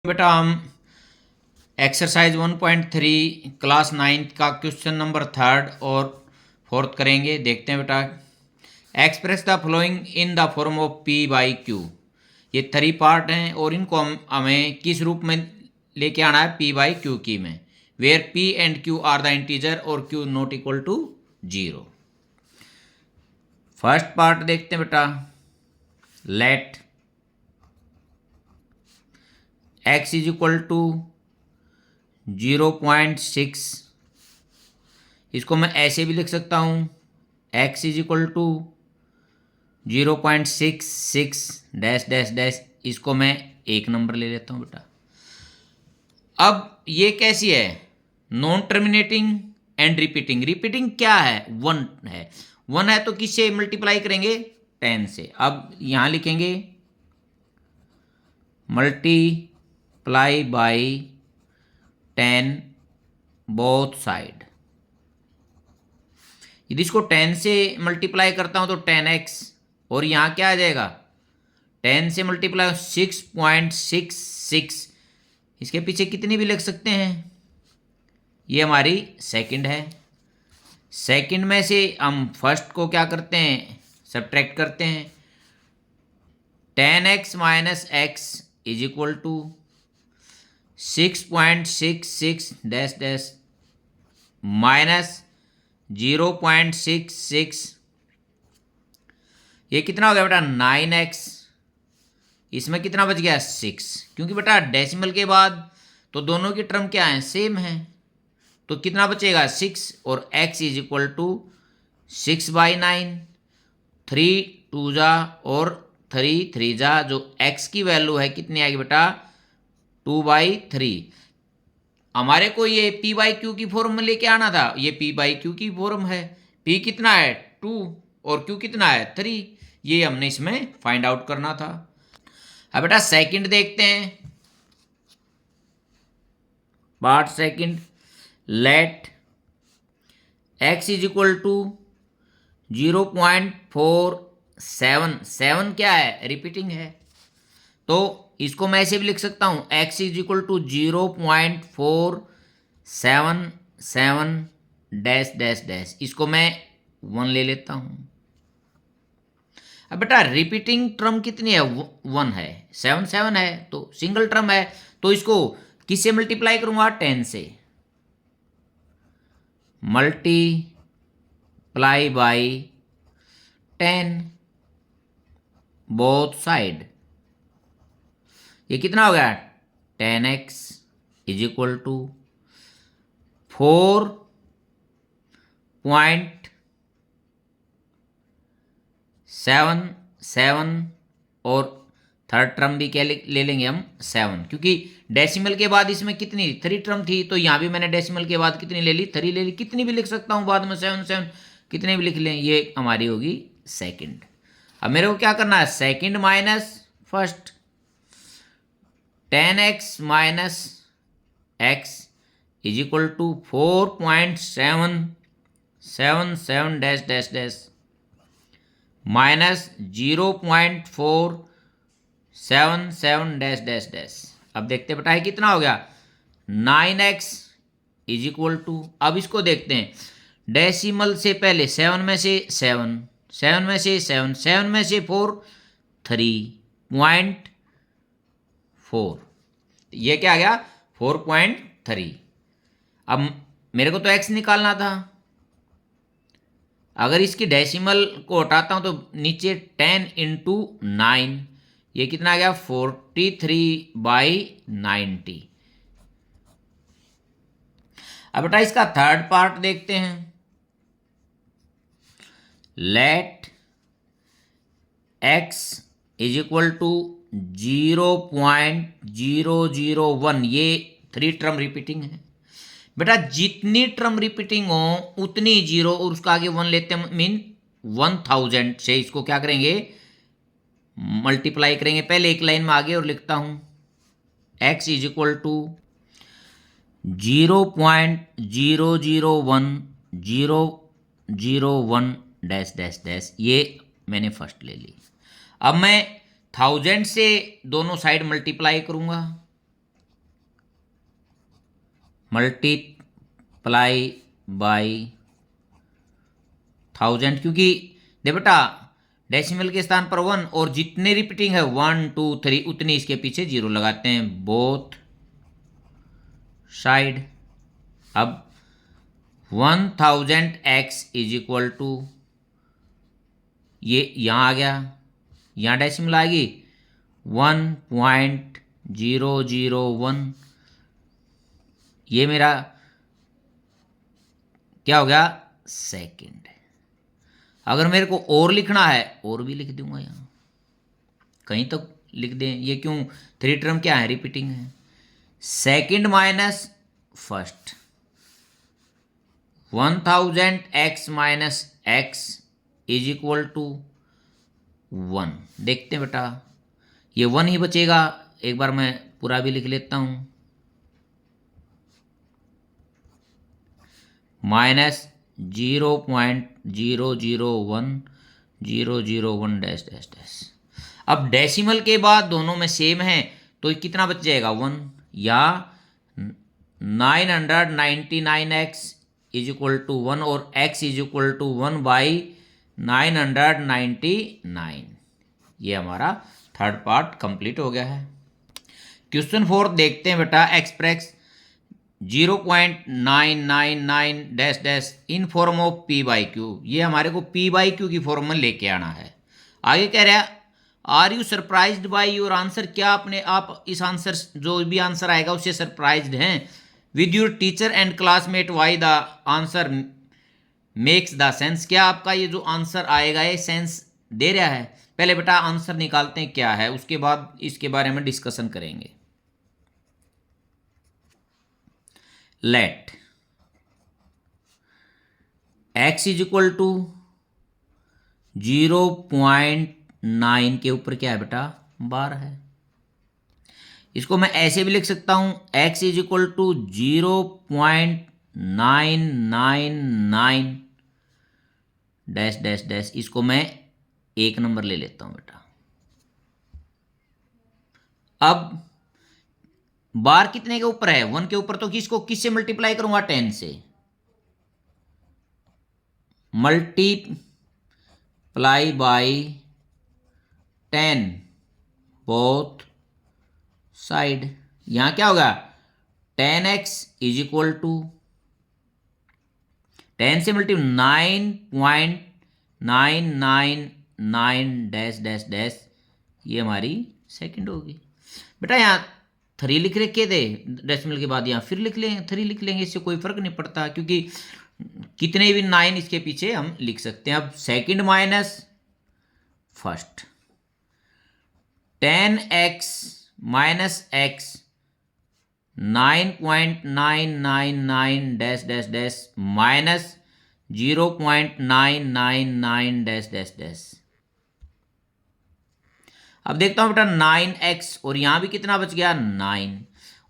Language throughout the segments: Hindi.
बेटा हम एक्सरसाइज 1.3 क्लास 9 का क्वेश्चन नंबर 3 और 4 करेंगे। देखते हैं बेटा। Express the following in the form of P by Q। ये 3 पार्ट हैं और इनको हमें किस रूप में लेके आना है? P बाई Q की में, where P and Q are the integer और Q not equal to 0। First part देखते हैं बेटा। Let x is equal to 0.6, इसको मैं ऐसे भी लिख सकता हूँ x is equal to 0.66 dash dash dash, इसको मैं 1 नंबर ले लेता हूँ बेटा। अब ये कैसी है? Non terminating and repeating. Repeating क्या है? 1 है। 1 है तो किससे मल्टीप्लाई करेंगे? 10 से। अब यहाँ लिखेंगे मल्टीप्लाई बाई 10 बोथ साइड। यदि इसको 10 से मल्टीप्लाई करता हूं तो 10x, और यहां क्या आ जाएगा? 10 से मल्टीप्लाई 6.66। इसके पीछे कितनी भी लिख सकते हैं। ये हमारी सेकंड है। सेकंड में से हम फर्स्ट को क्या करते हैं? सब्ट्रैक्ट करते हैं। 10x minus x is equal to 6.66 dash dash minus 0.66। ये कितना हो गया बेटा? 9x। इसमें कितना बच गया? 6, क्योंकि बेटा डेसिमल के बाद तो दोनों की टर्म क्या है? सेम है। तो कितना बचेगा? 6, और x इज इक्वल टू 6/9। 3 2 जा और 3 3 जा, जो x की वैल्यू है कितनी आएगी बेटा? 2/3। हमारे को ये P बाई Q की फॉर्म में लेके आना था। ये P बाई Q की फॉर्म है। P कितना है? 2, और Q कितना है? 3। ये हमने इसमें फाइंड आउट करना था। अब बेटा सेकंड देखते हैं। Part second, let x is equal to 0.47। 7 क्या है? रिपीटिंग है। तो इसको मैं ऐसे भी लिख सकता हूं, x is equal to 0.477 dash dash dash, इसको मैं 1 ले लेता हूं। अब बेटा रिपीटिंग टर्म कितनी है? 1 है। 7 7 है तो सिंगल टर्म है, तो इसको किससे मल्टीप्लाई करूंगा? 10 से। Multiply by 10 both side. ये कितना हो गया? 10x इज इक्वल टू 4.77, और थर्ड टर्म भी क्या ले लेंगे हम? 7, क्योंकि डेसिमल के बाद इसमें कितनी 3 टर्म थी, तो यहाँ भी मैंने डेसिमल के बाद कितनी ले ली? 3 ले ली। कितनी भी लिख सकता हूँ बाद में, 7 7 कितने भी लिख लें। ये हमारी होगी सेकंड। अब मेरे को क्या करना है? Second minus first. 10x minus x is equal to 4.777 dash dash dash minus 0.477 dash dash dash. अब देखते बेटा है कितना हो गया? 9x इज इक्वल टू, अब इसको देखते हैं डेसिमल से पहले 7 में से 7, 7 में से 7, 7 में से 4, 3.4। ये क्या आ गया? 4.3। अब मेरे को तो x निकालना था। अगर इसकी डेसिमल को हटाता हूं तो नीचे 10 इंटू 9, ये कितना आ गया? 43/90। अब बेटा इसका थर्ड पार्ट देखते हैं। Let x is equal to 0.001। ये 3 टर्म रिपीटिंग है बेटा। जितनी टर्म रिपीटिंग हो उतनी 0, और उसका आगे 1 लेते हैं, मीन 1000 से इसको क्या करेंगे? मल्टीप्लाई करेंगे। पहले एक लाइन में आगे और लिखता हूं, x is equal to 0.001 dash dash dash. ये मैंने फर्स्ट ले ली। अब मैं 1000 से दोनों साइड मल्टीप्लाई करूंगा। मल्टीप्लाई बाई 1000, क्योंकि दे बेटा डेसिमल के स्थान पर 1 और जितने रिपीटिंग है 1 2 3 उतनी इसके पीछे 0 लगाते हैं बोथ साइड। अब 1000x इज इक्वल टू, ये यहाँ आ गया, यहाँ डेसिमल आ गई 1.001, ये मेरा क्या हो गया सेकंड। अगर मेरे को और लिखना है और भी लिख दूंगा, यहाँ कहीं तक लिख दें, ये क्यों 3 टर्म क्या है रिपीटिंग है। Second minus first, 1000x minus x is equal to 1। देखते हैं बेटा, ये 1 ही बचेगा। एक बार मैं पूरा भी लिख लेता हूँ, माइनस 0.001 डैश डैश डैश। अब डेसिमल के बाद दोनों में सेम है तो कितना बच जाएगा 1, या 999x इज इक्वल टू 1 और x इज इक्वल टू 1/999। ये हमारा थर्ड पार्ट कंप्लीट हो गया है। क्वेश्चन 4 देखते हैं बेटा, express 0.999 dash dash in form of p/q। ये हमारे को p/q की फॉर्म में लेके आना है। आगे कह रहा है are you surprised by your answer, क्या अपने आप इस आंसर जो भी आंसर आएगा उससे सरप्राइज्ड हैं। With your teacher and classmate why the answer makes the sense, क्या आपका ये जो आंसर आएगा ये सेंस दे रहा है। पहले बेटा आंसर निकालते हैं क्या है, उसके बाद इसके बारे में डिस्कशन करेंगे। Let x is equal to 0.9 के ऊपर क्या है बेटा 12 है। इसको मैं ऐसे भी लिख सकता हूं, x is equal to 0.999 dash dash dash. इसको मैं 1 नंबर ले लेता हूं बेटा। अब बार कितने के ऊपर है 1 के ऊपर, तो किसको किससे मल्टीप्लाई करूंगा 10 से। Multiply by 10 both side. यहां क्या होगा 10x इज इक्वल टू 10 से मल्टीप्लाई 9.999 डैश डैश डैश, ये हमारी सेकंड होगी। बेटा यहां 3 लिख रखे थे डेसिमल के बाद, यहाँ फिर लिख लेंगे 3 लिख लेंगे, इससे कोई फर्क नहीं पड़ता क्योंकि कितने भी 9 इसके पीछे हम लिख सकते हैं। अब second minus first, 10x minus x 9.999 dash dash dash minus 0.999 dash dash dash. अब देखता हूं बेटा 9x और यहां भी कितना बच गया 9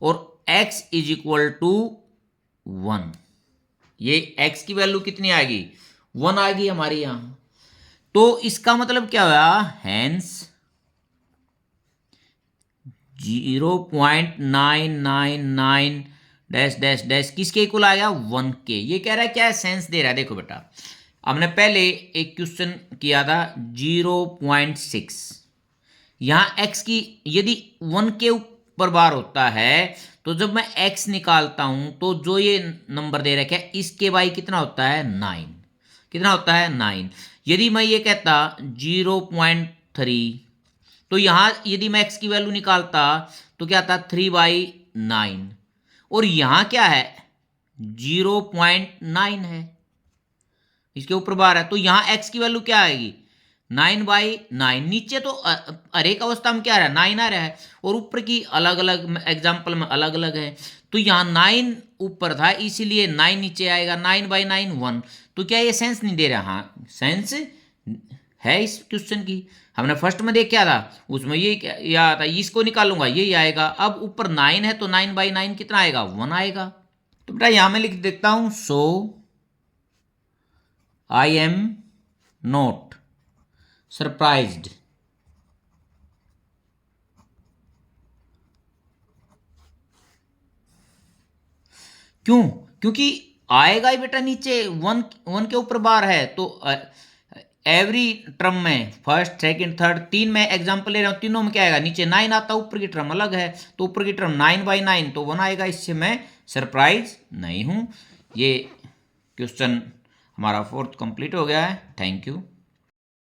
और x इज इक्वल टू 1। ये x की वैल्यू कितनी आएगी 1 आएगी हमारी यहां। तो इसका मतलब क्या हुआ, हैंस 0.999 डैश डैश डैश किसके इक्वल आ गया 1 के। ये कह रहा है क्या है सेंस दे रहा है। देखो बेटा हमने पहले एक क्वेश्चन किया था 0.6, यहां x की यदि 1 के ऊपर बार होता है तो जब मैं x निकालता हूं तो जो ये नंबर दे रखा है इसके बाई कितना होता है 9, कितना होता है 9। यदि मैं ये कहता 0.3 तो यहां यदि मैं x की वैल्यू निकालता तो क्या आता 3/9 और यहां क्या है 0.9 है, इसके ऊपर बार है तो यहां x की वैल्यू क्या आएगी 9/9। नीचे तो हर एक अवस्था में क्या रहा है 9 आ रहा है और ऊपर की अलग अलग एग्जाम्पल में अलग अलग है। तो यहाँ 9 ऊपर था इसीलिए 9 नीचे आएगा, 9/9 1। तो क्या ये सेंस नहीं दे रहा, हाँ सेंस है इस क्वेश्चन की। हमने फर्स्ट में देखा था उसमें ये क्या था, इसको निकालूंगा यही आएगा। अब ऊपर 9 है तो 9/9 कितना आएगा 1 आएगा। तो बेटा यहां मैं लिख देता हूं सो आई एम नॉट सरप्राइज्ड क्यों? क्योंकि आएगा ही बेटा नीचे, वन वन के ऊपर बार है, तो एवरी टर्म में फर्स्ट सेकंड थर्ड, तीन में एग्जांपल ले रहा हूँ, तीनों में क्या आएगा, नीचे 9 आता, ऊपर की टर्म अलग है, तो ऊपर की टर्म 9/9 तो 1 आएगा। इससे मैं सरप्राइज नहीं हूँ। ये क्वेश्चन हमारा 4th कंप्लीट हो गया है। Thank you.